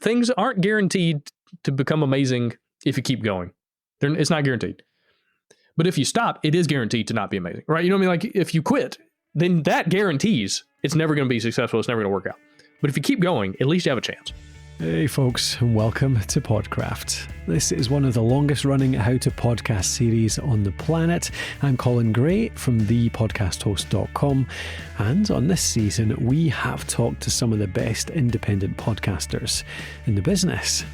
things aren't guaranteed to become amazing if you keep going. It's not guaranteed. But if you stop, it is guaranteed to not be amazing, right? You know what I mean? Like if you quit, then that guarantees it's never going to be successful. It's never going to work out. But if you keep going, at least you have a chance. Hey folks, and welcome to Podcraft. This is one of the longest running How to Podcast series on the planet. I'm Colin Gray from thepodcasthost.com, and on this season we have talked to some of the best independent podcasters in the business.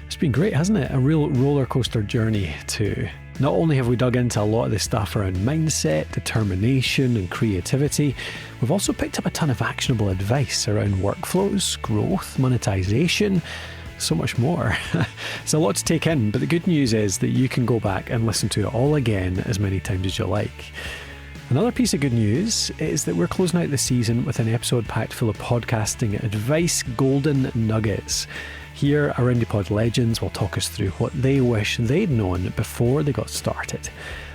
It's been great, hasn't it? A real roller coaster journey too. Not only have we dug into a lot of the stuff around mindset, determination and creativity, we've also picked up a ton of actionable advice around workflows, growth, monetization, so much more. It's a lot to take in, but the good news is that you can go back and listen to it all again as many times as you like. Another piece of good news is that we're closing out the season with an episode packed full of podcasting advice, golden nuggets. Here, our IndiePod legends will talk us through what they wish they'd known before they got started.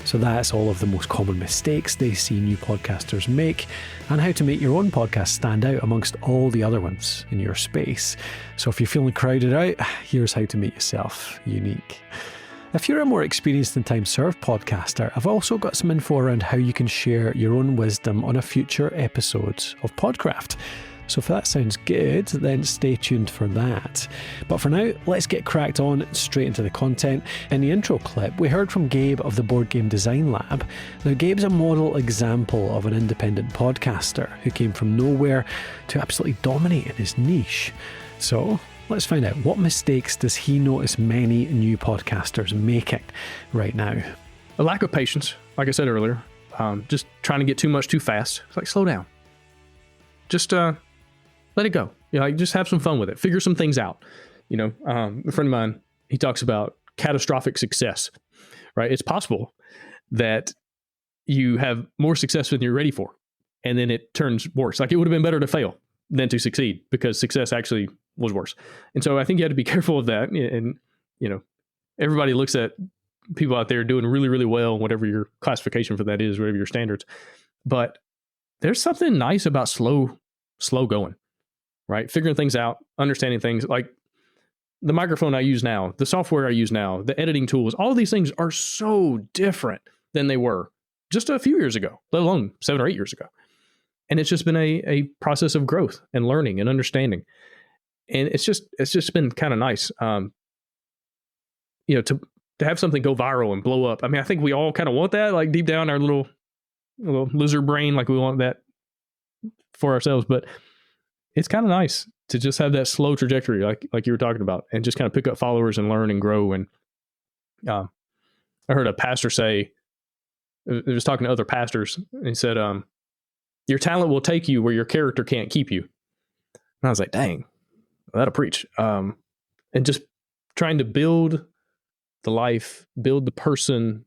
So that's all of the most common mistakes they see new podcasters make, and how to make your own podcast stand out amongst all the other ones in your space. So if you're feeling crowded out, here's how to make yourself unique. If you're a more experienced and time-served podcaster, I've also got some info around how you can share your own wisdom on a future episode of Podcraft. So if that sounds good, then stay tuned for that. But for now, let's get cracked on straight into the content. In the intro clip, we heard from Gabe of the Board Game Design Lab. Now, Gabe's a model example of an independent podcaster who came from nowhere to absolutely dominating his niche. So let's find out, what mistakes does he notice many new podcasters making right now? A lack of patience, like I said earlier. Just trying to get too much too fast. It's like, slow down. Just let it go. You know, like, just have some fun with it. Figure some things out. You know, a friend of mine, he talks about catastrophic success, right? It's possible that you have more success than you're ready for, and then it turns worse. Like, it would have been better to fail than to succeed, because success actually was worse. And so I think you have to be careful of that. And, you know, everybody looks at people out there doing really, really well, whatever your classification for that is, whatever your standards. But there's something nice about slow going. Right? Figuring things out, understanding things, like the microphone I use now, the software I use now, the editing tools, all of these things are so different than they were just a few years ago, let alone 7 or 8 years ago. And it's just been a process of growth and learning and understanding. And it's just been kind of nice, you know, to have something go viral and blow up. I mean, I think we all kind of want that, like deep down our little lizard brain, like we want that for ourselves. But it's kind of nice to just have that slow trajectory, like you were talking about, and just kind of pick up followers and learn and grow. And I heard a pastor say, he was talking to other pastors, and he said, your talent will take you where your character can't keep you. And I was like, dang, that'll preach. And just trying to build the life, build the person,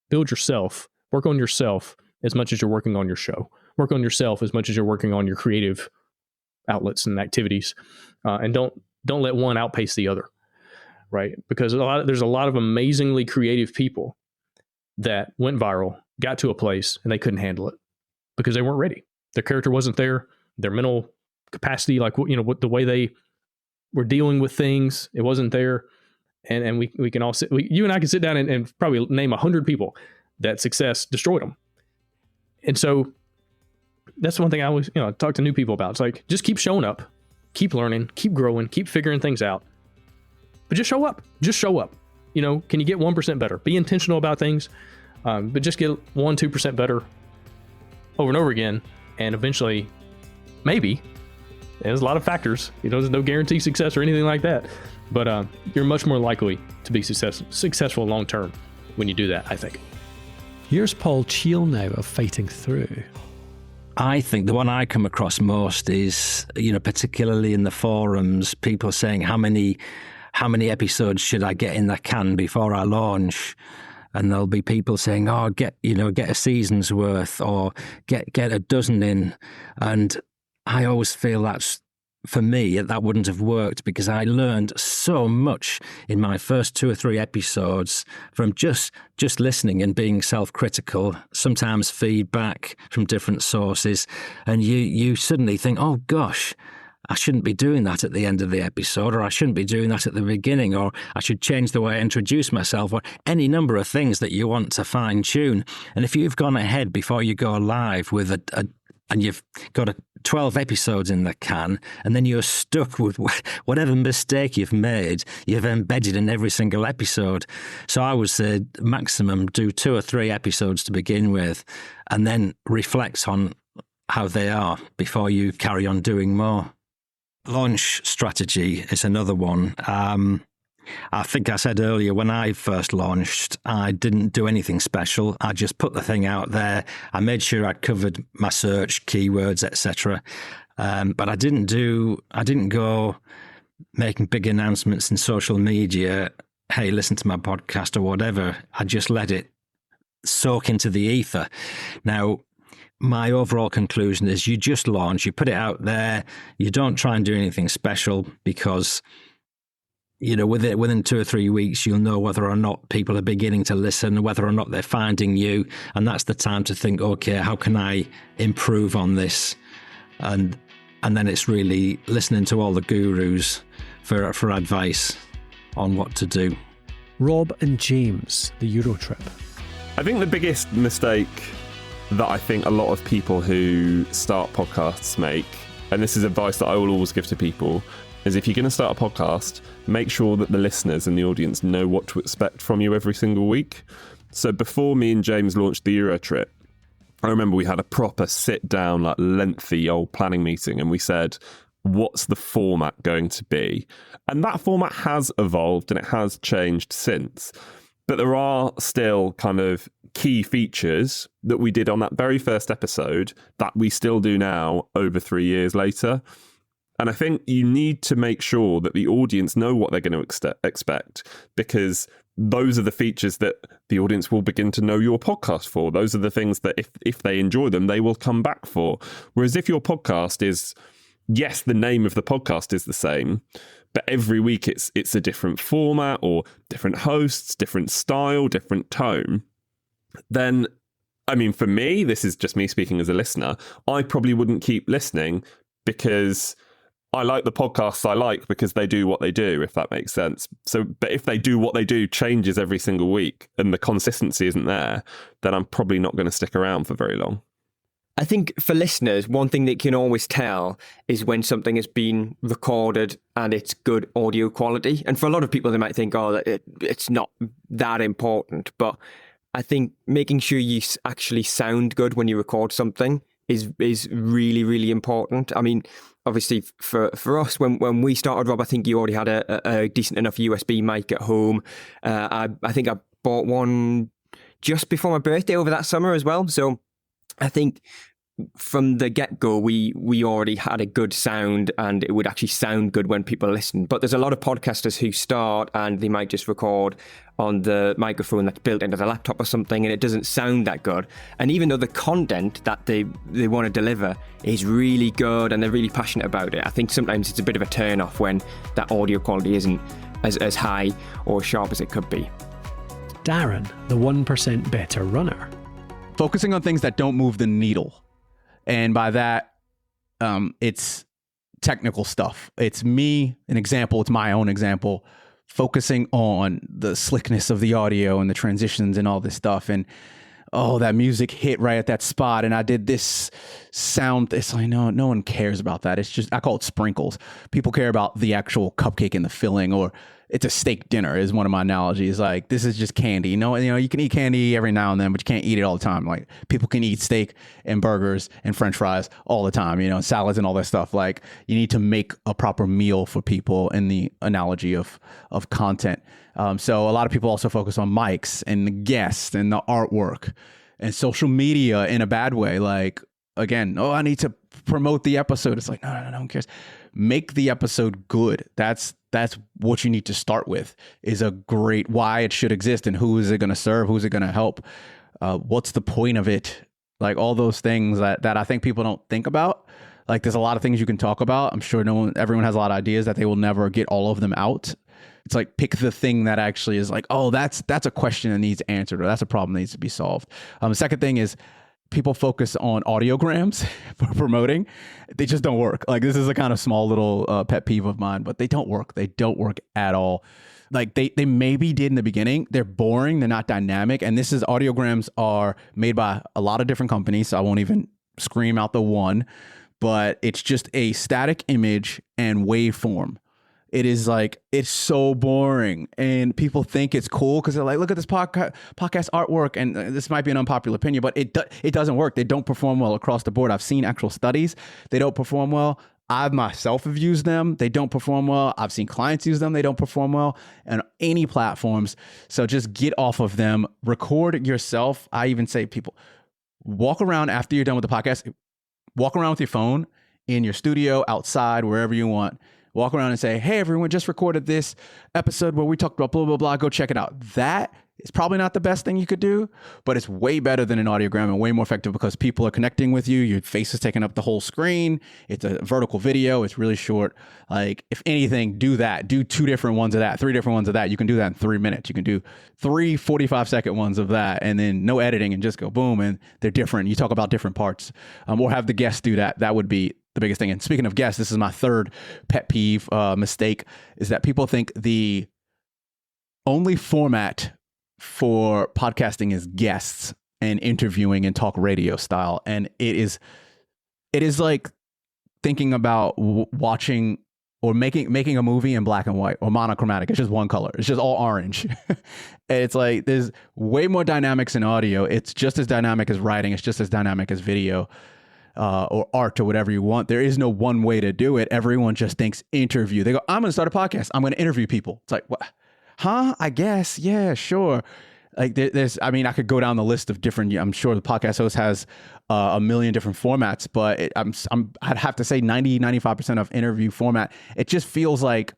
build yourself, work on yourself as much as you're working on your show. Work on yourself as much as you're working on your creative outlets and activities, and don't let one outpace the other, right? Because there's a lot of amazingly creative people that went viral, got to a place, and they couldn't handle it because they weren't ready. Their character wasn't there. Their mental capacity, like, you know, what the way they were dealing with things, it wasn't there. And we can all sit, you and I can sit down and probably name 100 people that success destroyed them. And so that's one thing I always, you know, talk to new people about. It's like, just keep showing up, keep learning, keep growing, keep figuring things out, but just show up. You know, can you get 1% better? Be intentional about things, but just get 1-2% better over and over again. And eventually, maybe, there's a lot of factors, you know, there's no guaranteed success or anything like that, but you're much more likely to be successful long-term when you do that, I think. Here's Paul Cheall now of Fighting Through. I think the one I come across most is, you know, particularly in the forums, people saying how many episodes should I get in the can before I launch? And there'll be people saying, oh, get a season's worth, or get a dozen in. And I always feel that's, for me, that wouldn't have worked, because I learned so much in my first 2 or 3 episodes from just listening and being self-critical, sometimes feedback from different sources. And you suddenly think, oh gosh, I shouldn't be doing that at the end of the episode, or I shouldn't be doing that at the beginning, or I should change the way I introduce myself, or any number of things that you want to fine tune. And if you've gone ahead before you go live with and you've got 12 episodes in the can, and then you're stuck with whatever mistake you've made, you've embedded in every single episode. So I would say maximum do 2 or 3 episodes to begin with, and then reflect on how they are before you carry on doing more. Launch strategy is another one. I think I said earlier, when I first launched, I didn't do anything special. I just put the thing out there. I made sure I'd covered my search, keywords, etc. But I didn't go making big announcements in social media. Hey, listen to my podcast or whatever. I just let it soak into the ether. Now, my overall conclusion is you just launch, you put it out there. You don't try and do anything special, because within 2 or 3 weeks, you'll know whether or not people are beginning to listen, whether or not they're finding you. And that's the time to think, okay, how can I improve on this? And then it's really listening to all the gurus for advice on what to do. Rob and James, the Eurotrip. I think the biggest mistake that I think a lot of people who start podcasts make, and this is advice that I will always give to people, is if you're going to start a podcast, make sure that the listeners and the audience know what to expect from you every single week. So before me and James launched the Eurotrip, I remember we had a proper sit-down, lengthy old planning meeting, and we said, what's the format going to be? And that format has evolved and it has changed since. But there are still kind of key features that we did on that very first episode that we still do now over 3 years later. And I think you need to make sure that the audience know what they're going to expect, because those are the features that the audience will begin to know your podcast for. Those are the things that if they enjoy them, they will come back for. Whereas if your podcast is, yes, the name of the podcast is the same, but every week it's a different format or different hosts, different style, different tone, then, I mean, for me, this is just me speaking as a listener, I probably wouldn't keep listening, because I like the podcasts I like because they do what they do, if that makes sense. So, but if they do what they do changes every single week and the consistency isn't there, then I'm probably not going to stick around for very long. I think for listeners, one thing that you can always tell is when something has been recorded and it's good audio quality. And for a lot of people, they might think, oh, it's not that important. But I think making sure you actually sound good when you record something is really, really important. I mean, obviously for us, when we started, Rob, I think you already had a decent enough USB mic at home. I think I bought one just before my birthday over that summer as well. So I think from the get-go, we already had a good sound, and it would actually sound good when people listen. But there's a lot of podcasters who start and they might just record on the microphone that's built into the laptop or something, and it doesn't sound that good. And even though the content that they want to deliver is really good and they're really passionate about it, I think sometimes it's a bit of a turn-off when that audio quality isn't as high or sharp as it could be. Darren, the 1% better runner. Focusing on things that don't move the needle. And by that, it's technical stuff. It's me, an example, it's my own example, focusing on the slickness of the audio and the transitions and all this stuff. And, oh, that music hit right at that spot. And I did this sound. It's like, no one cares about that. It's just, I call it sprinkles. People care about the actual cupcake and the filling, or it's a steak dinner is one of my analogies. Like, this is just candy. You know, you can eat candy every now and then, but you can't eat it all the time. Like, people can eat steak and burgers and French fries all the time, salads and all that stuff. Like, you need to make a proper meal for people in the analogy of content. So a lot of people also focus on mics and the guests and the artwork and social media in a bad way. Like, again, I need to promote the episode. It's like, no one cares. Make the episode good. That's what you need to start with, is a great why it should exist and who is it going to serve, who's it going to help, what's the point of it, like all those things that I think people don't think about. Like, there's a lot of things you can talk about. I'm sure everyone has a lot of ideas that they will never get all of them out. It's like, pick the thing that actually is like, oh, that's a question that needs answered, or that's a problem that needs to be solved. The second thing is people focus on audiograms for promoting. They just don't work. Like, this is a kind of small little pet peeve of mine, but they don't work. They don't work at all. Like, they maybe did in the beginning. They're boring. They're not dynamic. And audiograms are made by a lot of different companies, so I won't even scream out the one, but it's just a static image and waveform. It is like, it's so boring, and people think it's cool because they're like, look at this podcast artwork, and this might be an unpopular opinion, but it doesn't work. They don't perform well across the board. I've seen actual studies. They don't perform well. I myself have used them. They don't perform well. I've seen clients use them. They don't perform well on any platforms. So just get off of them. Record it yourself. I even say, people, walk around after you're done with the podcast. Walk around with your phone in your studio, outside, wherever you want. Walk around and say, hey, everyone, just recorded this episode where we talked about blah, blah, blah. Go check it out. That is probably not the best thing you could do, but it's way better than an audiogram and way more effective because people are connecting with you. Your face is taking up the whole screen. It's a vertical video. It's really short. Like, if anything, do that. Do 2 different ones of that, 3 different ones of that. You can do that in 3 minutes. You can do 3 45-second ones of that, and then no editing, and just go boom, and they're different. You talk about different parts, or have the guests do that. That would be the biggest thing. And speaking of guests, this is my third pet peeve mistake, is that people think the only format for podcasting is guests and interviewing and talk radio style. And it is like thinking about watching or making a movie in black and white or monochromatic. It's just one color. It's just all orange. It's like, there's way more dynamics in audio. It's just as dynamic as writing. It's just as dynamic as video. Or art, or whatever you want. There is no one way to do it. Everyone just thinks interview. They go, I'm going to start a podcast. I'm going to interview people. It's like, what? Huh? I guess. Yeah, sure. Like, I could go down the list of different, I'm sure the podcast host has a million different formats, but I'd have to say 95% of interview format, it just feels like,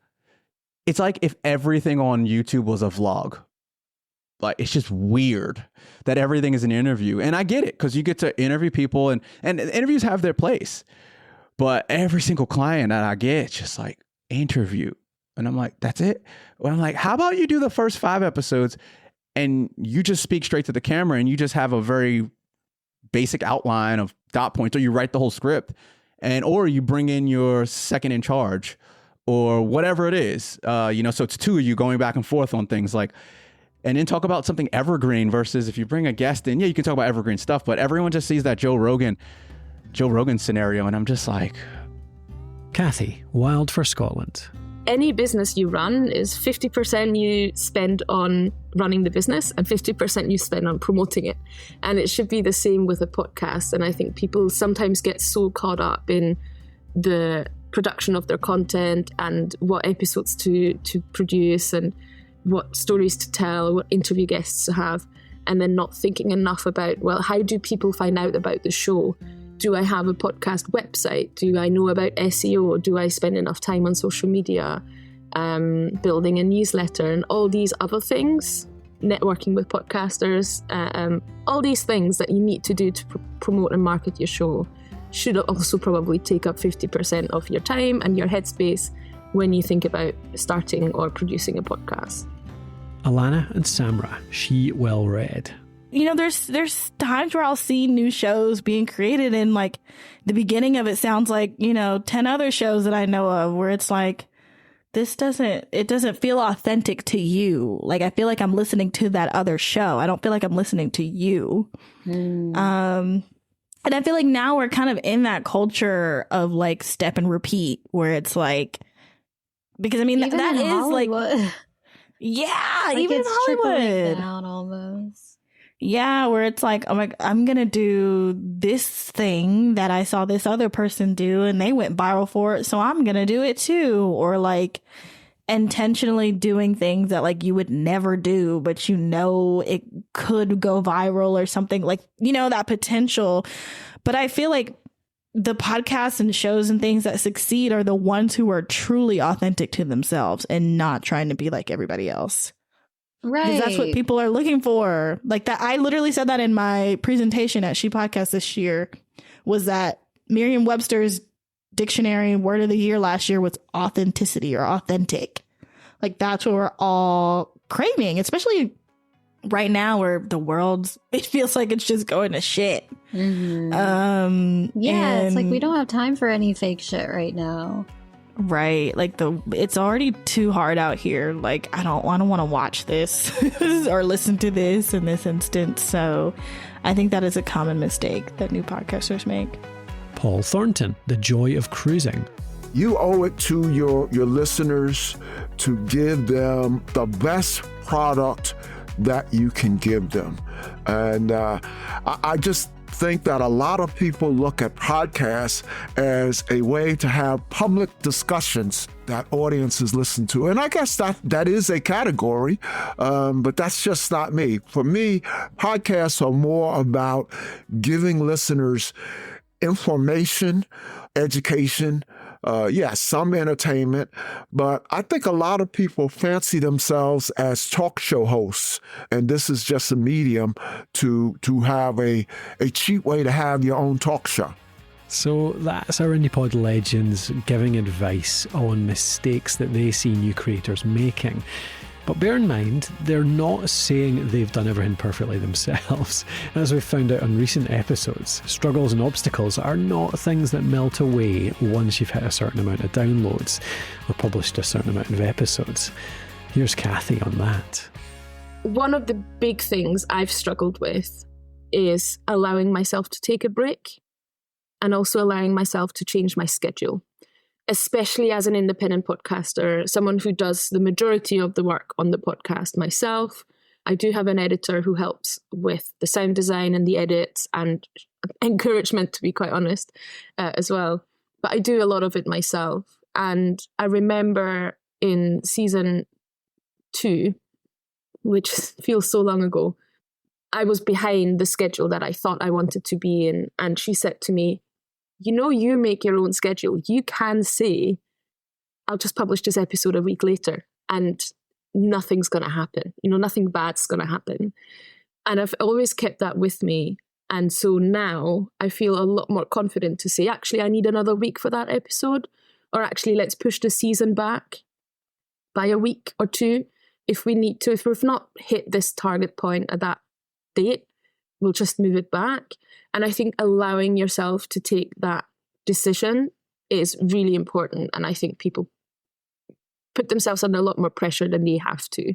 it's like if everything on YouTube was a vlog. Like, it's just weird that everything is an interview. And I get it, because you get to interview people, and interviews have their place. But every single client that I get, it's just like, interview. And I'm like, that's it? Well, I'm like, how about you do the first 5 episodes and you just speak straight to the camera, and you just have a very basic outline of dot points, or you write the whole script, or you bring in your second in charge, or whatever it is. So it's 2 of you going back and forth on things, like, and then talk about something evergreen versus if you bring a guest in, you can talk about evergreen stuff, but everyone just sees that Joe Rogan scenario, and I'm just like... Kathy, Wild for Scotland. Any business you run is 50% you spend on running the business and 50% you spend on promoting it. And it should be the same with a podcast. And I think people sometimes get so caught up in the production of their content and what episodes to produce and what stories to tell, what interview guests to have, and then not thinking enough about, well, how do people find out about the show? Do I have a podcast website? Do I know about SEO? Do I spend enough time on social media, building a newsletter, and all these other things, networking with podcasters, all these things that you need to do to promote and market your show should also probably take up 50% of your time and your headspace when you think about starting or producing a podcast. Alana and Samra, She Well Read. There's times where I'll see new shows being created, and like the beginning of it sounds like, 10 other shows that I know of, where it's like, it doesn't feel authentic to you. Like, I feel like I'm listening to that other show. I don't feel like I'm listening to you. And I feel like now we're kind of in that culture of like step and repeat, where it's like, because I mean, even that is Hollywood. like, yeah, like even in it's trickling Hollywood. down almost. Yeah, where it's like, I'm going to do this thing that I saw this other person do and they went viral for it, so I'm going to do it too. Or like intentionally doing things that like you would never do, but it could go viral or something, like, that potential. But I feel like the podcasts and shows and things that succeed are the ones who are truly authentic to themselves and not trying to be like everybody else. Right. Because that's what people are looking for. Like that, I literally said that in my presentation at She Podcast this year, was that Merriam-Webster's dictionary word of the year last year was authenticity or authentic. Like that's what we're all craving, especially right now where the world's, it feels like it's just going to shit. Mm-hmm. Yeah, it's like we and- don't have time for any fake shit right now. Right. Like it's already too hard out here. Like I don't want to watch this or listen to this in this instance. So I think that is a common mistake that new podcasters make. Paul Thornton, The Joy of Cruising. You owe it to your listeners to give them the best product that you can give them. And I just think that a lot of people look at podcasts as a way to have public discussions that audiences listen to. And I guess that is a category, but that's just not me. For me, podcasts are more about giving listeners information, education, some entertainment, but I think a lot of people fancy themselves as talk show hosts, and this is just a medium to have a cheap way to have your own talk show. So that's our IndiePod legends giving advice on mistakes that they see new creators making. But bear in mind, they're not saying they've done everything perfectly themselves. As we've found out on recent episodes, struggles and obstacles are not things that melt away once you've hit a certain amount of downloads or published a certain amount of episodes. Here's Kathy on that. One of the big things I've struggled with is allowing myself to take a break and also allowing myself to change my schedule. Especially as an independent podcaster, someone who does the majority of the work on the podcast myself. I do have an editor who helps with the sound design and the edits and encouragement, to be quite honest, as well. But I do a lot of it myself. And I remember in season 2, which feels so long ago, I was behind the schedule that I thought I wanted to be in. And she said to me, you make your own schedule. You can say, I'll just publish this episode a week later and nothing's going to happen. Nothing bad's going to happen. And I've always kept that with me. And so now I feel a lot more confident to say, actually, I need another week for that episode. Or actually, let's push the season back by a week or 2 if we need to. If we've not hit this target point at that date, we'll just move it back. And I think allowing yourself to take that decision is really important. And I think people put themselves under a lot more pressure than they have to.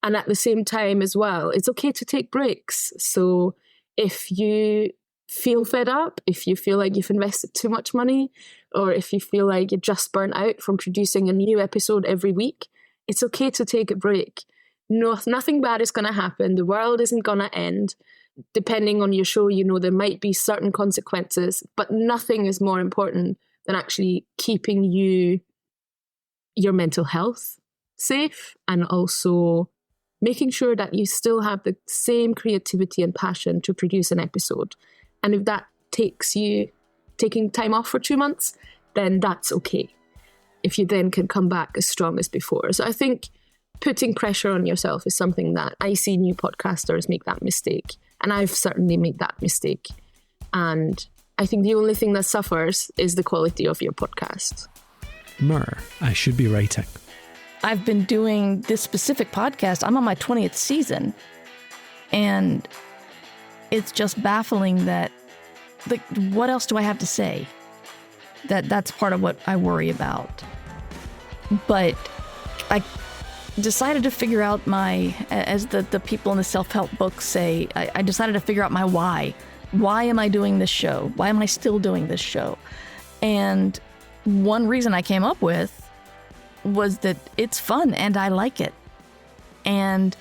And at the same time as well, it's okay to take breaks. So if you feel fed up, if you feel like you've invested too much money, or if you feel like you're just burnt out from producing a new episode every week, it's okay to take a break. No, nothing bad is going to happen. The world isn't going to end. Depending on your show, there might be certain consequences, but nothing is more important than actually keeping your mental health safe and also making sure that you still have the same creativity and passion to produce an episode. And if that takes you taking time off for 2 months, then that's okay. If you then can come back as strong as before. So I think putting pressure on yourself is something that I see new podcasters make that mistake. And I've certainly made that mistake. And I think the only thing that suffers is the quality of your podcast. Mur, I should be writing. I've been doing this specific podcast. I'm on my 20th season. And it's just baffling that, what else do I have to say? That's part of what I worry about. But I decided to figure out as the people in the self-help books say, I decided to figure out my why. Why am I doing this show? Why am I still doing this show? And one reason I came up with was that it's fun and I like it. And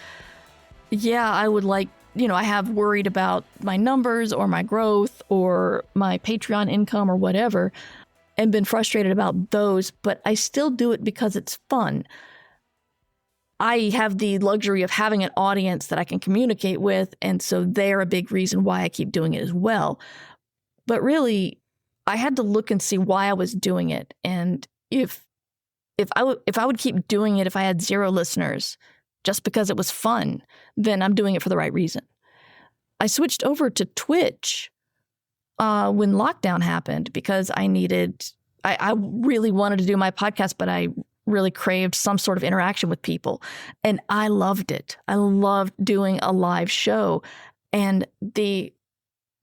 yeah, I would like, I have worried about my numbers or my growth or my Patreon income or whatever, and been frustrated about those, but I still do it because it's fun. I have the luxury of having an audience that I can communicate with, and so they're a big reason why I keep doing it as well. But really, I had to look and see why I was doing it. And if I would keep doing it if I had 0 listeners just because it was fun, then I'm doing it for the right reason. I switched over to Twitch when lockdown happened because I really wanted to do my podcast, but I really craved some sort of interaction with people. And I loved it. I loved doing a live show. And the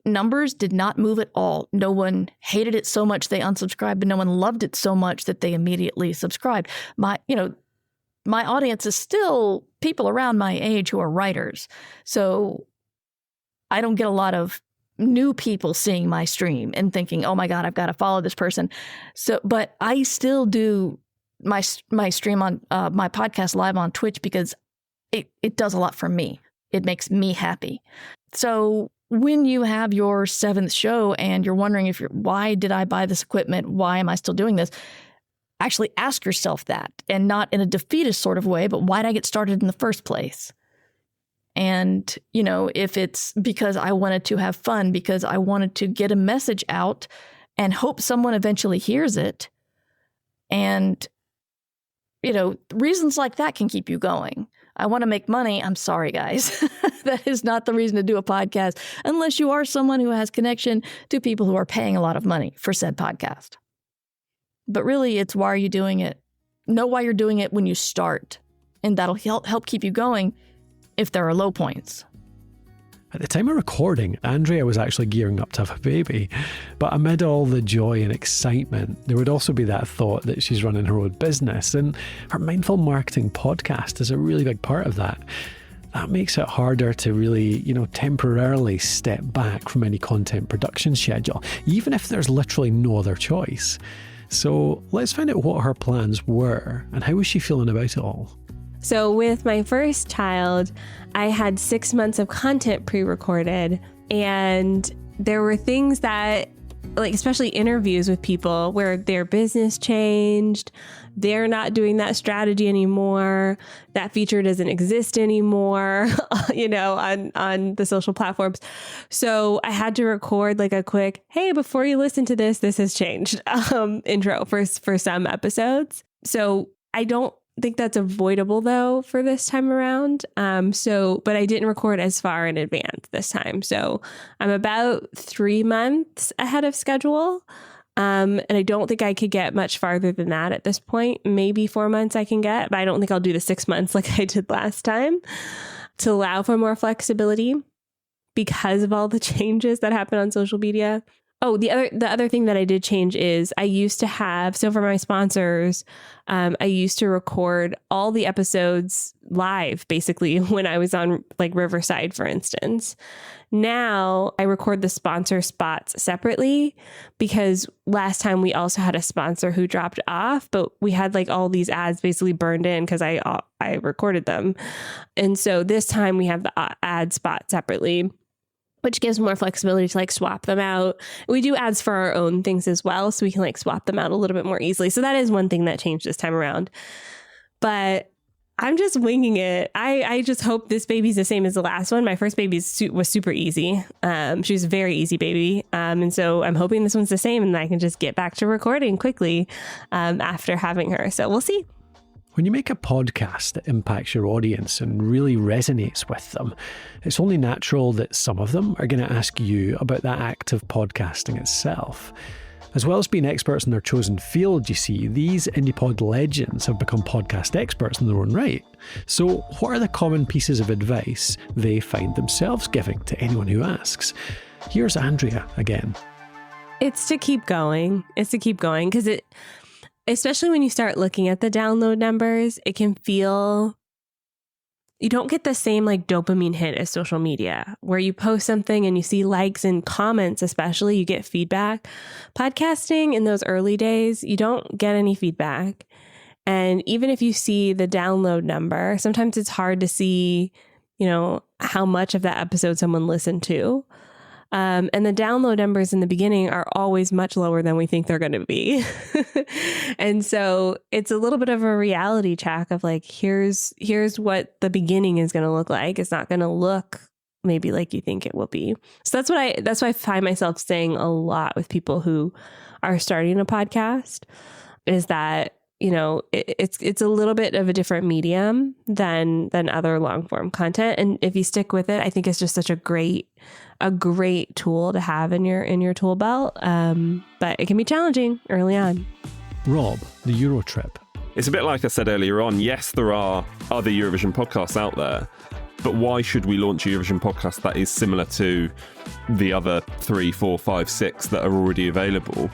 numbers did not move at all. No one hated it so much they unsubscribed, but no one loved it so much that they immediately subscribed. My audience is still people around my age who are writers. So I don't get a lot of new people seeing my stream and thinking, oh my God, I've got to follow this person. So, but I still do my stream on my podcast live on Twitch because it does a lot for me. It makes me happy. So when you have your 7th show and you're wondering why did I buy this equipment? Why am I still doing this? Actually ask yourself that, and not in a defeatist sort of way, but why did I get started in the first place? And, if it's because I wanted to have fun, because I wanted to get a message out and hope someone eventually hears it. And, reasons like that can keep you going. I want to make money. I'm sorry, guys. That is not the reason to do a podcast, unless you are someone who has connection to people who are paying a lot of money for said podcast. But really, it's why are you doing it? Know why you're doing it when you start, and that'll help keep you going if there are low points. At the time of recording, Andrea was actually gearing up to have a baby, but amid all the joy and excitement, there would also be that thought that she's running her own business, and her Mindful Marketing podcast is a really big part of that. That makes it harder to really, temporarily step back from any content production schedule, even if there's literally no other choice. So let's find out what her plans were and how was she feeling about it all. So with my first child, I had 6 months of content pre-recorded, and there were things that, like especially interviews with people where their business changed, they're not doing that strategy anymore, that feature doesn't exist anymore, on the social platforms. So I had to record like a quick, hey, before you listen to this has changed intro for some episodes. So I don't think that's avoidable though for this time around. But I didn't record as far in advance this time. So I'm about 3 months ahead of schedule. And I don't think I could get much farther than that at this point. Maybe 4 months I can get, but I don't think I'll do the 6 months like I did last time, to allow for more flexibility because of all the changes that happen on social media. Oh, the other thing that I did change is I used to have, so for my sponsors, I used to record all the episodes live, basically, when I was on like Riverside, for instance. Now I record the sponsor spots separately because last time we also had a sponsor who dropped off, but we had like all these ads basically burned in because I recorded them. And so this time we have the ad spot separately, which gives more flexibility to like swap them out. We do ads for our own things as well, so we can like swap them out a little bit more easily. So that is one thing that changed this time around. But I'm just winging it. I just hope this baby's the same as the last one. My first baby was super easy. She was a very easy baby. And so I'm hoping this one's the same and I can just get back to recording quickly after having her. So we'll see. When you make a podcast that impacts your audience and really resonates with them, it's only natural that some of them are going to ask you about that act of podcasting itself. As well as being experts in their chosen field, you see, these IndiePod legends have become podcast experts in their own right. So what are the common pieces of advice they find themselves giving to anyone who asks? Here's Andrea again. It's to keep going. Because especially when you start looking at the download numbers, it can feel, you don't get the same like dopamine hit as social media where you post something and you see likes and comments, especially you get feedback. Podcasting in those early days, you don't get any feedback. And even if you see the download number, sometimes it's hard to see, how much of that episode someone listened to. And the download numbers in the beginning are always much lower than we think they're going to be. And so it's a little bit of a reality check of like, here's what the beginning is going to look like. It's not going to look maybe like you think it will be. So that's why I find myself saying a lot with people who are starting a podcast is that, it's a little bit of a different medium than other long form content. And if you stick with it, I think it's just such a great tool to have in your tool belt. But it can be challenging early on. Rob, the Euro trip. it's a bit like I said earlier on. Yes, there are other Eurovision podcasts out there, but why should we launch a Eurovision podcast that is similar to the other 3, 4, 5, 6 that are already available?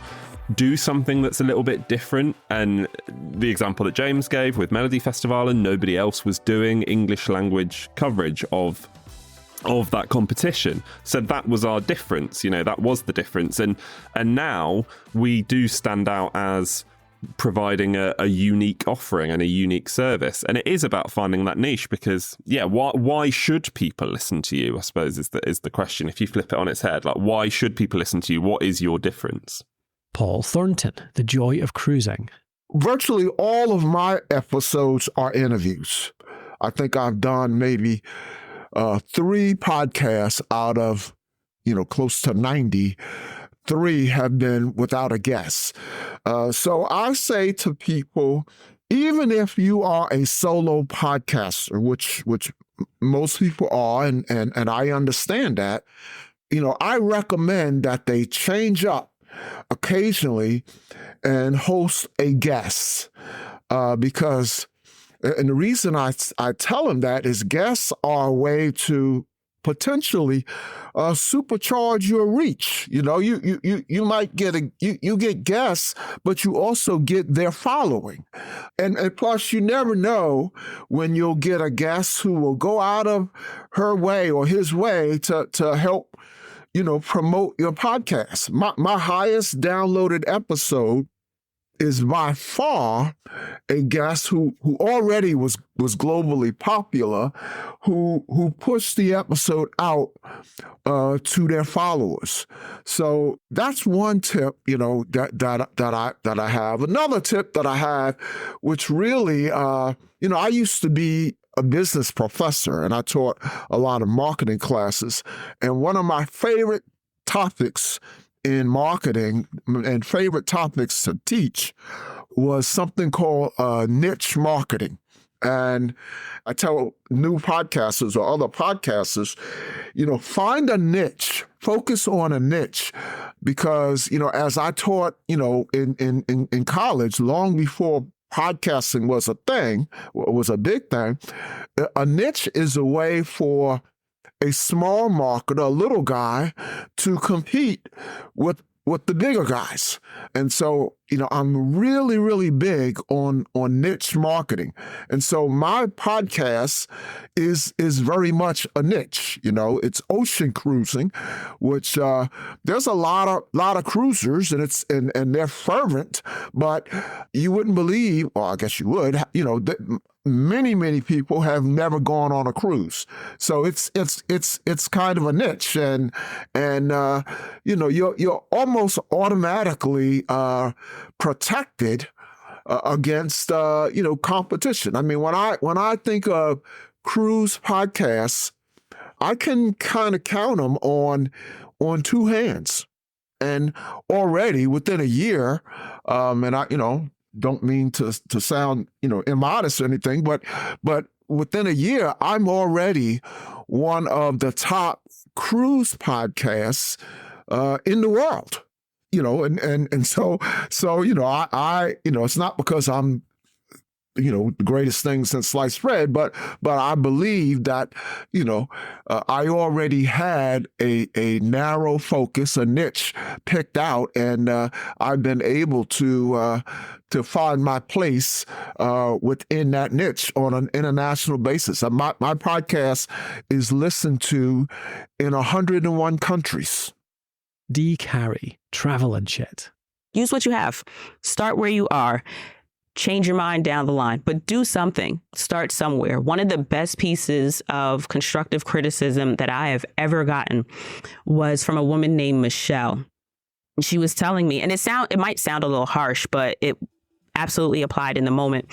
Do something that's a little bit different. And the example that James gave with Melody Festival, and nobody else was doing English language coverage of that competition. So that was our difference, that was the difference. And now we do stand out as providing a unique offering and a unique service. And it is about finding that niche because, why should people listen to you, I suppose, is the question. If you flip it on its head, like, why should people listen to you? What is your difference? Paul Thornton, The Joy of Cruising. Virtually all of my episodes are interviews. I think I've done maybe 3 podcasts out of, close to 90. 3 have been without a guest. So I say to people, even if you are a solo podcaster, which most people are, and I understand that, I recommend that they change up occasionally and host a guest because, and the reason I tell them that is guests are a way to potentially supercharge your reach. You might get you get guests, but you also get their following, and plus you never know when you'll get a guest who will go out of her way or his way to help promote your podcast. My highest downloaded episode is by far a guest who already was globally popular, who pushed the episode out to their followers. So that's one tip, that I have. Another tip that I have, which really, I used to be a business professor and I taught a lot of marketing classes. And one of my favorite topics in marketing and favorite topics to teach was something called niche marketing. And I tell new podcasters or other podcasters, find a niche, focus on a niche, because, as I taught, in college, long before podcasting was a thing, was a big thing, a niche is a way for a small marketer, a little guy, to compete with the bigger guys. And so, I'm really, really big on niche marketing. And so my podcast is very much a niche. It's ocean cruising, which there's a lot of cruisers, and they're fervent, but you wouldn't believe, or I guess you would, many people have never gone on a cruise. So it's kind of a niche, and you're almost automatically protected against competition. I mean, when I think of cruise podcasts, I can kind of count them on 2 hands, and already within a year, and I don't mean to sound immodest or anything, but within a year, I'm already one of the top cruise podcasts in the world. And so I it's not because I'm the greatest thing since sliced bread, but I believe that I already had a narrow focus, a niche picked out, and I've been able to find my place within that niche on an international basis. My podcast is listened to in 101 countries. Dee Carey, Travel and Shit. Use what you have. Start where you are. Change your mind down the line, but do something. Start somewhere. One of the best pieces of constructive criticism that I have ever gotten was from a woman named Michelle. She was telling me, and it might sound a little harsh, but it absolutely applied in the moment,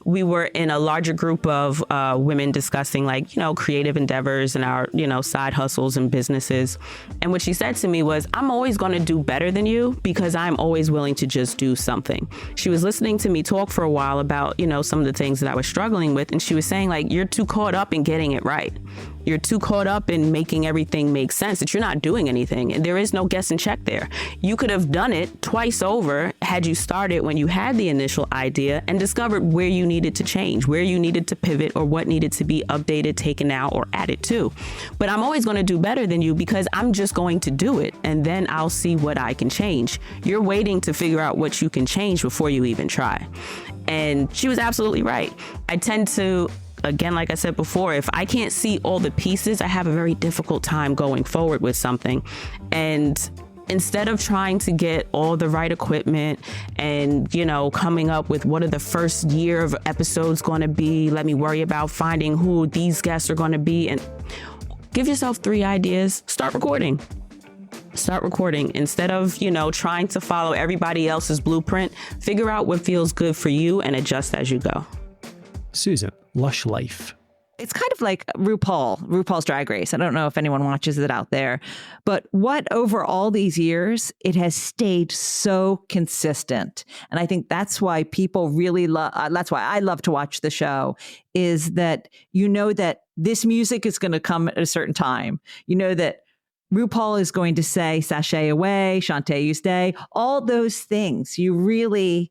we were in a larger group of women discussing like, you know, creative endeavors and our, you know, side hustles and businesses. And what she said to me was, I'm always going to do better than you because I'm always willing to just do something. She was listening to me talk for a while about, you know, some of the things that I was struggling with. And she was saying like, you're too caught up in getting it right. You're too caught up in making everything make sense that you're not doing anything. And there is no guess and check there. You could have done it twice over had you started when you had the initial idea and discovered where you needed to change, where you needed to pivot, or what needed to be updated, taken out, or added to. But I'm always going to do better than you because I'm just going to do it. And then I'll see what I can change. You're waiting to figure out what you can change before you even try. And she was absolutely right. I tend to, again, like I said before, if I can't see all the pieces, I have a very difficult time going forward with something. And instead of trying to get all the right equipment and, you know, coming up with what are the first year of episodes going to be, let me worry about finding who these guests are going to be, and give yourself 3 ideas, start recording. Start recording. Instead of, you know, trying to follow everybody else's blueprint, figure out what feels good for you and adjust as you go. Susan, Lush Life. It's kind of like RuPaul's Drag Race. I don't know if anyone watches it out there, but what over all these years, it has stayed so consistent. And I think that's why people really love, that's why I love to watch the show, is that you know that this music is going to come at a certain time. You know that RuPaul is going to say, sashay away, Shantae, you stay, all those things. You really...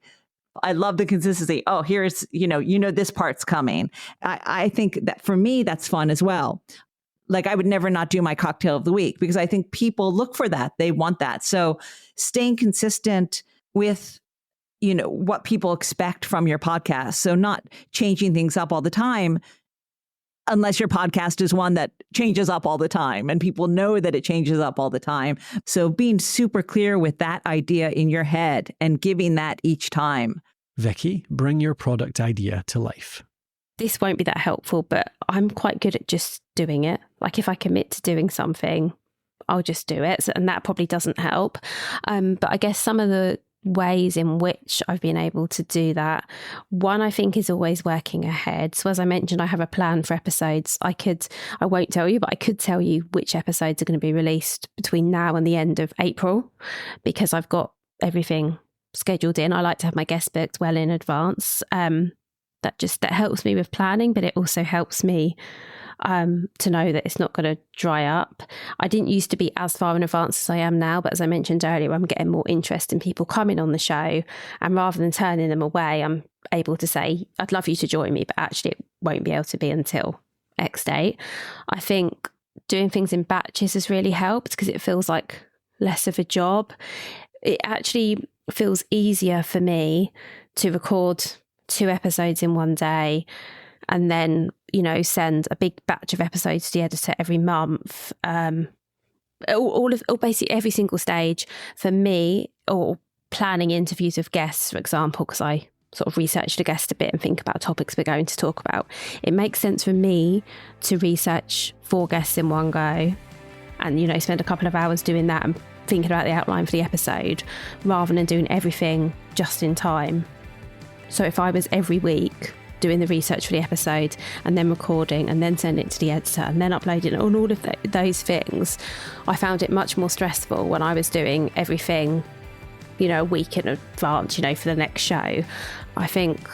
I love the consistency. Oh, here's, you know, this part's coming. I think that for me, that's fun as well. Like I would never not do my cocktail of the week because I think people look for that. They want that. So staying consistent with, you know, what people expect from your podcast. So not changing things up all the time, unless your podcast is one that changes up all the time and people know that it changes up all the time. So being super clear with that idea in your head and giving that each time. Vicky, bring your product idea to life. This won't be that helpful, but I'm quite good at just doing it. Like if I commit to doing something, I'll just do it. And that probably doesn't help. But I guess some of the ways in which I've been able to do that, one, I think, is always working ahead. So as I mentioned, I have a plan for episodes. I won't tell you, but I could tell you which episodes are going to be released between now and the end of April, because I've got everything scheduled in. I like to have my guest booked well in advance. That helps me with planning, but it also helps me to know that it's not going to dry up. I didn't used to be as far in advance as I am now, but as I mentioned earlier, I'm getting more interest in people coming on the show, and rather than turning them away, I'm able to say, I'd love you to join me, but actually it won't be able to be until X date. I think doing things in batches has really helped because it feels like less of a job. It actually feels easier for me to record 2 episodes in one day and then, you know, send a big batch of episodes to the editor every month. Basically every single stage for me, or planning interviews with guests, for example, because I sort of research the guest a bit and think about topics we're going to talk about. It makes sense for me to research 4 guests in one go and, you know, spend a couple of hours doing that and thinking about the outline for the episode rather than doing everything just in time. So if I was every week doing the research for the episode and then recording and then sending it to the editor and then uploading it, all of those things, I found it much more stressful when I was doing everything, you know, a week in advance, you know, for the next show. I think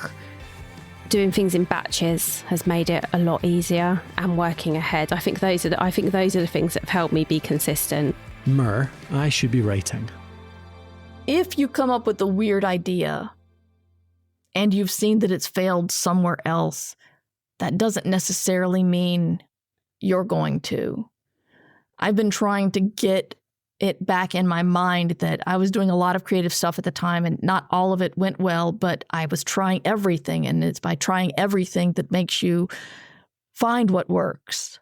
doing things in batches has made it a lot easier, and working ahead. I think those are the things that have helped me be consistent. Mur, I should be writing. If you come up with a weird idea and you've seen that it's failed somewhere else, that doesn't necessarily mean you're going to. I've been trying to get it back in my mind that I was doing a lot of creative stuff at the time and not all of it went well, but I was trying everything. And it's by trying everything that makes you find what works.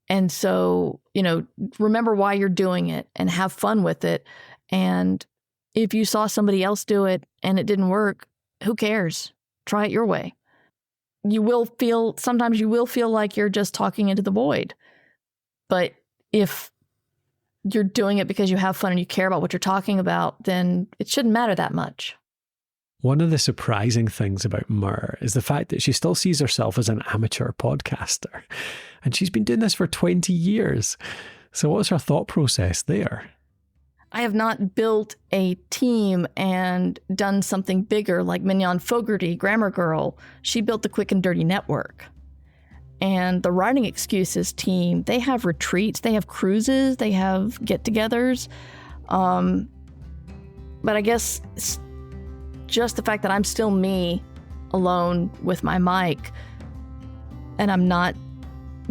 And so, you know, remember why you're doing it and have fun with it. And if you saw somebody else do it and it didn't work, who cares? Try it your way. Sometimes you will feel like you're just talking into the void. But if you're doing it because you have fun and you care about what you're talking about, then it shouldn't matter that much. One of the surprising things about Mur is the fact that she still sees herself as an amateur podcaster. And she's been doing this for 20 years. So what's her thought process there? I have not built a team and done something bigger like Mignon Fogarty, Grammar Girl. She built the Quick and Dirty Network. And the Writing Excuses team, they have retreats, they have cruises, they have get-togethers. But I guess it's just the fact that I'm still me alone with my mic and I'm not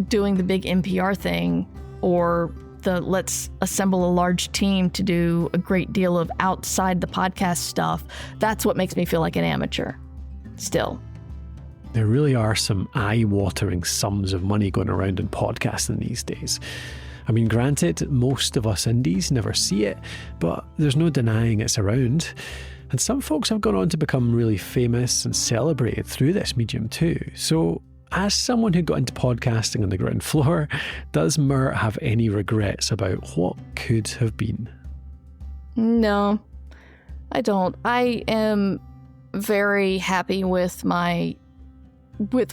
doing the big NPR thing or the let's assemble a large team to do a great deal of outside the podcast stuff. That's what makes me feel like an amateur still. There really are some eye-watering sums of money going around in podcasting these days. I mean, granted, most of us indies never see it, but there's no denying it's around. And some folks have gone on to become really famous and celebrated through this medium too. So, as someone who got into podcasting on the ground floor, does Mur have any regrets about what could have been? No, I don't. I am very happy with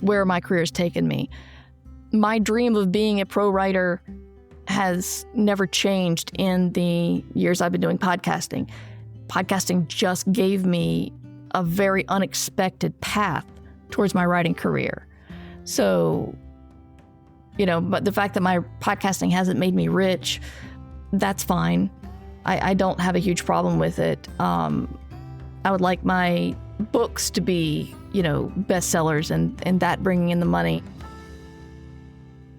where my career's taken me. My dream of being a pro writer has never changed in the years I've been doing podcasting. Podcasting just gave me a very unexpected path towards my writing career. So, but the fact that my podcasting hasn't made me rich, that's fine. I don't have a huge problem with it. I would like my books to be, bestsellers and that bringing in the money.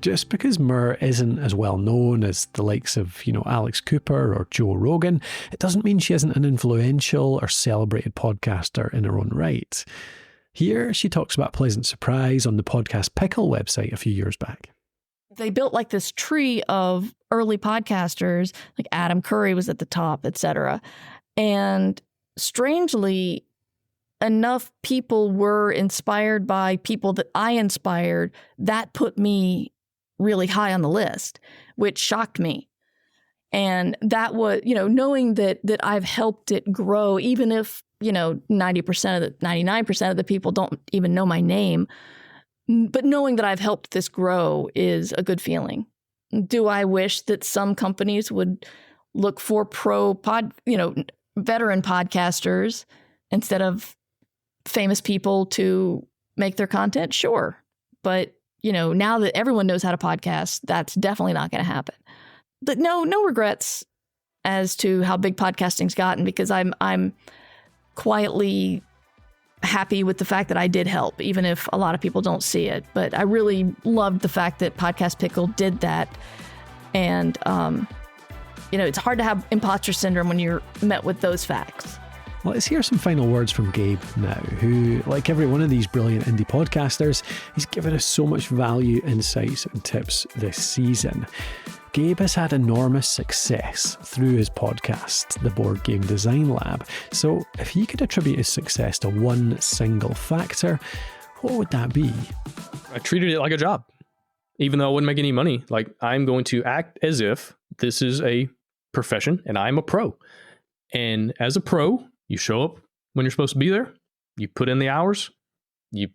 Just because Mur isn't as well known as the likes of, Alex Cooper or Joe Rogan, it doesn't mean she isn't an influential or celebrated podcaster in her own right. Here, she talks about Pleasant Surprise on the Podcast Pickle website a few years back. They built like this tree of early podcasters, like Adam Curry was at the top, etc. And strangely enough, people were inspired by people that I inspired. That put me really high on the list, which shocked me. And that was, knowing that I've helped it grow, even if, 99% of the people don't even know my name, but knowing that I've helped this grow is a good feeling. Do I wish that some companies would look for veteran podcasters instead of famous people to make their content? Sure. But, now that everyone knows how to podcast, that's definitely not going to happen. But no regrets as to how big podcasting's gotten, because I'm quietly happy with the fact that I did help, even if a lot of people don't see it. But I really loved the fact that Podcast Pickle did that. And, it's hard to have imposter syndrome when you're met with those facts. Let's hear some final words from Gabe now, who, like every one of these brilliant indie podcasters, he's given us so much value, insights and tips this season. Gabe has had enormous success through his podcast, The Board Game Design Lab. So if he could attribute his success to one single factor, what would that be? I treated it like a job. Even though I wouldn't make any money, like I'm going to act as if this is a profession and I'm a pro. And as a pro, you show up when you're supposed to be there. You put in the hours. You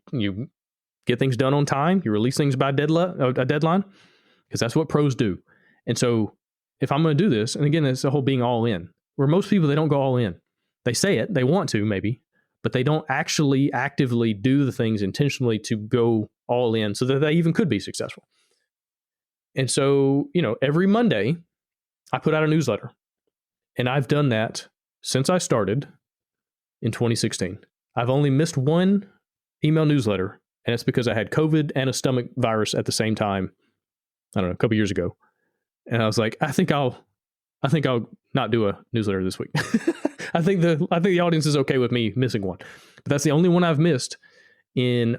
get things done on time. You release things by a deadline, because that's what pros do. And so if I'm going to do this, and again, it's the whole being all in, where most people, they don't go all in. They say it, they want to maybe, but they don't actually actively do the things intentionally to go all in so that they even could be successful. And so, every Monday I put out a newsletter, and I've done that since I started in 2016. I've only missed one email newsletter, and it's because I had COVID and a stomach virus at the same time, I don't know, a couple years ago. And I was like, I think I'll not do a newsletter this week. I think the audience is okay with me missing one. But that's the only one I've missed in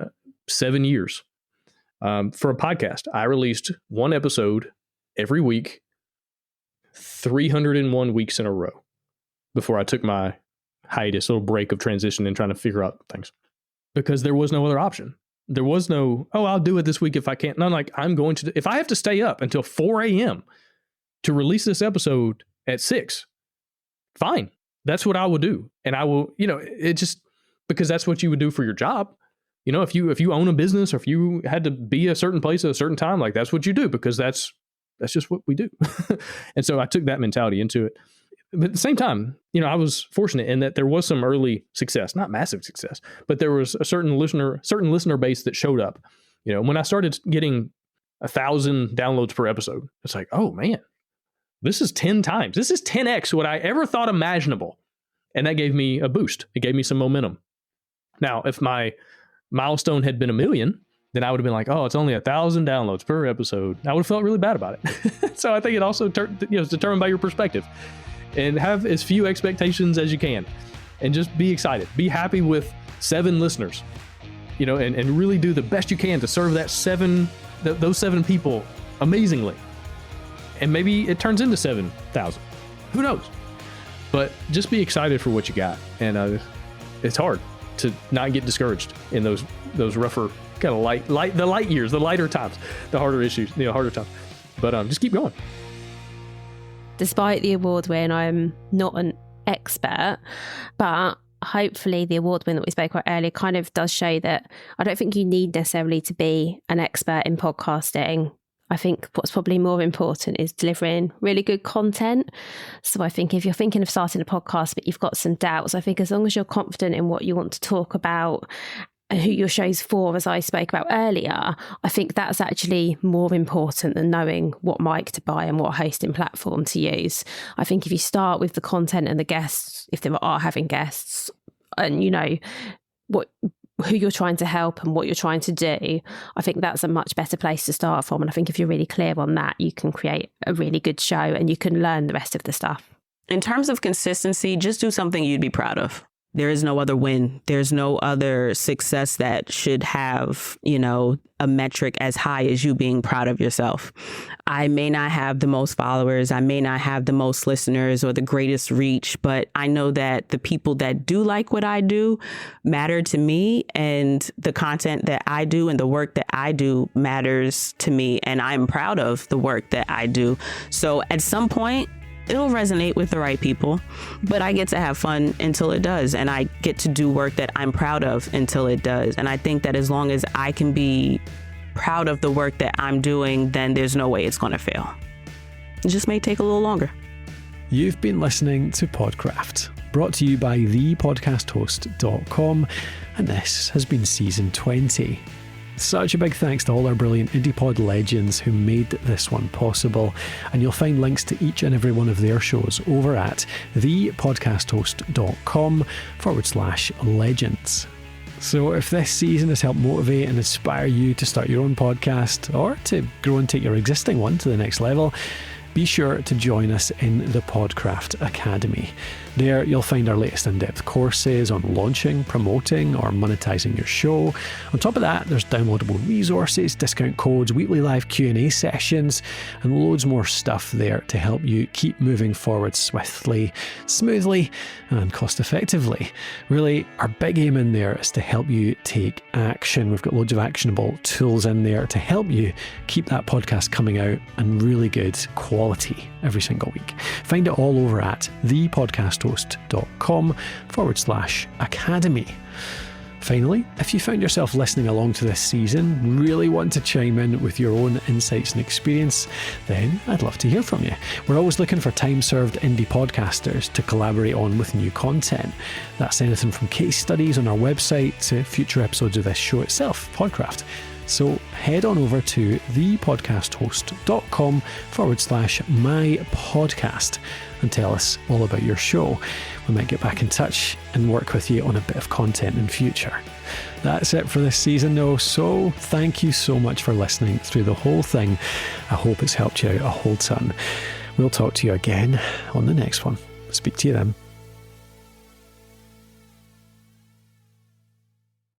7 years. For a podcast, I released one episode every week, 301 weeks in a row before I took my hiatus, little break of transition and trying to figure out things. Because there was no other option. There was no, I'll do it this week if I can't. No, like I'm going to, if I have to stay up until 4 a.m. to release this episode at 6, fine. That's what I will do. And I will, it just, because that's what you would do for your job. You know, if you own a business, or if you had to be a certain place at a certain time, like that's what you do, because that's just what we do. And so I took that mentality into it. But at the same time, you know, I was fortunate in that there was some early success, not massive success, but there was a certain listener base that showed up. You know, when I started getting 1,000 downloads per episode, it's like, oh man, this is 10 times. This is 10x what I ever thought imaginable. And that gave me a boost. It gave me some momentum. Now, if my milestone had been 1 million, then I would have been like, oh, it's only 1,000 downloads per episode. I would have felt really bad about it. So I think it also is determined by your perspective. And have as few expectations as you can, and just be excited. Be happy with 7 listeners, you know, and really do the best you can to serve those 7 people amazingly. And maybe it turns into 7,000. Who knows? But just be excited for what you got. And it's hard to not get discouraged in those rougher kind of the light years, the lighter times, the harder issues, harder times. But just keep going. Despite the award win, I'm not an expert, but hopefully the award win that we spoke about earlier kind of does show that I don't think you need necessarily to be an expert in podcasting. I think what's probably more important is delivering really good content. So I think if you're thinking of starting a podcast, but you've got some doubts, I think as long as you're confident in what you want to talk about and who your show's for, as I spoke about earlier, I think that's actually more important than knowing what mic to buy and what hosting platform to use. I think if you start with the content and the guests, if they are having guests, and you know who you're trying to help and what you're trying to do, I think that's a much better place to start from. And I think if you're really clear on that, you can create a really good show and you can learn the rest of the stuff. In terms of consistency, just do something you'd be proud of. There is no other win. There's no other success that should have, a metric as high as you being proud of yourself. I may not have the most followers. I may not have the most listeners or the greatest reach, but I know that the people that do like what I do matter to me, and the content that I do and the work that I do matters to me, and I'm proud of the work that I do. So at some point, it'll resonate with the right people, but I get to have fun until it does. And I get to do work that I'm proud of until it does. And I think that as long as I can be proud of the work that I'm doing, then there's no way it's going to fail. It just may take a little longer. You've been listening to Podcraft, brought to you by thepodcasthost.com. And this has been season 20. Such a big thanks to all our brilliant IndiePod legends who made this one possible. And you'll find links to each and every one of their shows over at thepodcasthost.com/legends. So if this season has helped motivate and inspire you to start your own podcast or to grow and take your existing one to the next level, be sure to join us in the Podcraft Academy. There you'll find our latest in-depth courses on launching, promoting or monetizing your show. On top of that, there's downloadable resources, discount codes, weekly live Q&A sessions, and loads more stuff there to help you keep moving forward swiftly, smoothly, and cost-effectively. Really, our big aim in there is to help you take action. We've got loads of actionable tools in there to help you keep that podcast coming out and really good quality every single week. Find it all over at thepodcasthost.com/academy. Finally, if you found yourself listening along to this season, really want to chime in with your own insights and experience, then I'd love to hear from you. We're always looking for time-served indie podcasters to collaborate on with new content. That's anything from case studies on our website to future episodes of this show itself, Podcraft. So head on over to thepodcasthost.com/mypodcast and tell us all about your show. We might get back in touch and work with you on a bit of content in future. That's it for this season though, so thank you so much for listening through the whole thing. I hope it's helped you out a whole ton. We'll talk to you again on the next one. Speak to you then.